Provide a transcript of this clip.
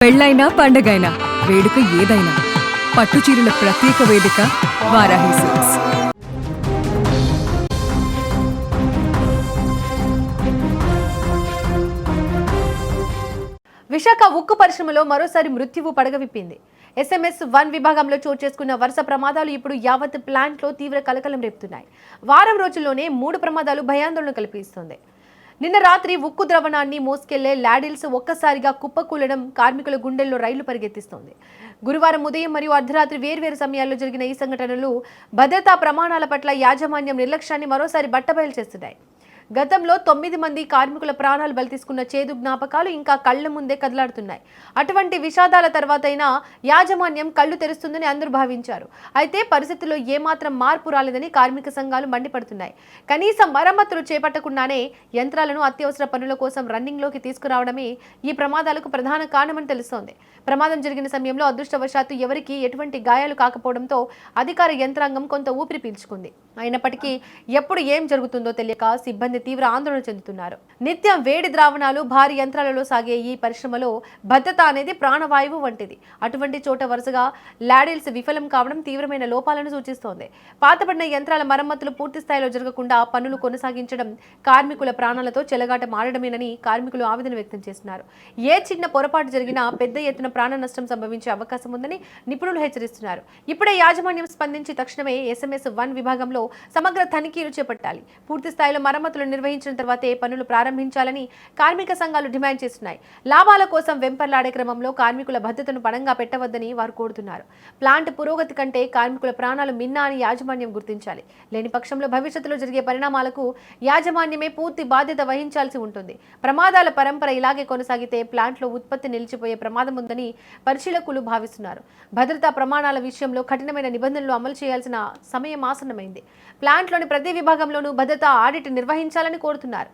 పెళ్ళైనా పండగైనా వేడుక ఏదైనా పట్టుచీరల ప్రత్యేక వేదిక వారాహి సిల్క్స్. విశాఖ ఉక్కు పరిశ్రమలో మరోసారి మృత్యువు పడగవిప్పింది. SMS 1 విభాగంలో చోటు చేసుకున్న వరుస ప్రమాదాలు ఇప్పుడు యావత్ ప్లాంట్లో తీవ్ర కలకలం రేపుతున్నాయి. వారం రోజుల్లోనే 3 ప్రమాదాలు భయాందోళన కల్పిస్తుంది. నిన్న రాత్రి ఉక్కు ద్రవణాన్ని మోసుకెళ్లే లాడిల్స్ ఒక్కసారిగా కుప్పకూలడం కార్మికుల గుండెల్లో రైళ్లు పరిగెత్తిస్తోంది. గురువారం ఉదయం మరియు అర్ధరాత్రి వేర్వేరు సమయాల్లో జరిగిన ఈ సంఘటనలు భద్రతా ప్రమాణాల పట్ల యాజమాన్యం నిర్లక్ష్యాన్ని మరోసారి బట్టబయలు చేస్తున్నాయి. గతంలో 9 మంది కార్మికుల ప్రాణాలు బలి తీసుకున్న చేదు జ్ఞాపకాలు ఇంకా కళ్ల ముందే కదలాడుతున్నాయి. అటువంటి విషాదాల తర్వాతైనా యాజమాన్యం కళ్లు తెరుస్తుందని అందరూ భావించారు. అయితే పరిస్థితుల్లో ఏమాత్రం మార్పు రాలేదని కార్మిక సంఘాలు మండిపడుతున్నాయి. కనీసం మరమ్మతులు చేపట్టకుండానే యంత్రాలను అత్యవసర పనుల కోసం రన్నింగ్లోకి తీసుకురావడమే ఈ ప్రమాదాలకు ప్రధాన కారణమని తెలుస్తోంది. ప్రమాదం జరిగిన సమయంలో అదృష్టవశాత్తు ఎవరికీ ఎటువంటి గాయాలు కాకపోవడంతో అధికార యంత్రాంగం కొంత ఊపిరి పీల్చుకుంది. అయినప్పటికీ ఎప్పుడు ఏం జరుగుతుందో తెలియక సిబ్బంది తీవ్ర ఆందోళన చెందుతున్నారు. నిత్యం వేడి ద్రావణాలు భారీ యంత్రాలలో సాగే ఈ పరిశ్రమలో భద్రత అనేది ప్రాణవాయువు వంటిది. అటువంటి చోట వరుసగా లాడిల్స్ విఫలం కావడం తీవ్రమైన లోపాలను సూచిస్తోంది. పాతబడిన యంత్రాల మరమ్మతులు పూర్తి స్థాయిలో జరగకుండా పనులు కొనసాగించడం కార్మికుల ప్రాణాలతో చెలగాట మారడమేనని కార్మికులు ఆవేదన వ్యక్తం చేస్తున్నారు. ఏ చిన్న పొరపాటు జరిగినా పెద్ద ఎత్తున ప్రాణ నష్టం సంభవించే అవకాశం ఉందని నిపుణులు హెచ్చరిస్తున్నారు. ఇప్పుడే యాజమాన్యం స్పందించి తక్షణమే SMS 1 విభాగంలో సమగ్ర తనిఖీలు చేపట్టాలి. పూర్తి స్థాయిలో మరమ్మతులు నిర్వహించిన తర్వాతే పనులు ప్రారంభించాలని కార్మిక సంఘాలు డిమాండ్ చేస్తున్నాయి. లాభాల కోసం వెంపర్లాడే క్రమంలో కార్మికుల భద్రతను పణంగా పెట్టవద్దని వారు కోరుతున్నారు. ప్లాంట్ పురోగతి కంటే కార్మికుల ప్రాణాలు మిన్నా అని యాజమాన్యం గుర్తించాలి. లేని పక్షంలో భవిష్యత్తులో జరిగే పరిణామాలకు యాజమాన్యమే పూర్తి బాధ్యత వహించాల్సి ఉంటుంది. ప్రమాదాల పరంపర ఇలాగే కొనసాగితే ప్లాంట్లో ఉత్పత్తి నిలిచిపోయే ప్రమాదం ఉందని పరిశీలకులు భావిస్తున్నారు. భద్రతా ప్రమాణాల విషయంలో కఠినమైన నిబంధనలు అమలు చేయాల్సిన సమయం ఆసన్నమైంది. ప్లాంట్లోని ప్రతి విభాగంలోనూ భద్రతా ఆడిట్ నిర్వహించాలని కోరుతున్నారు.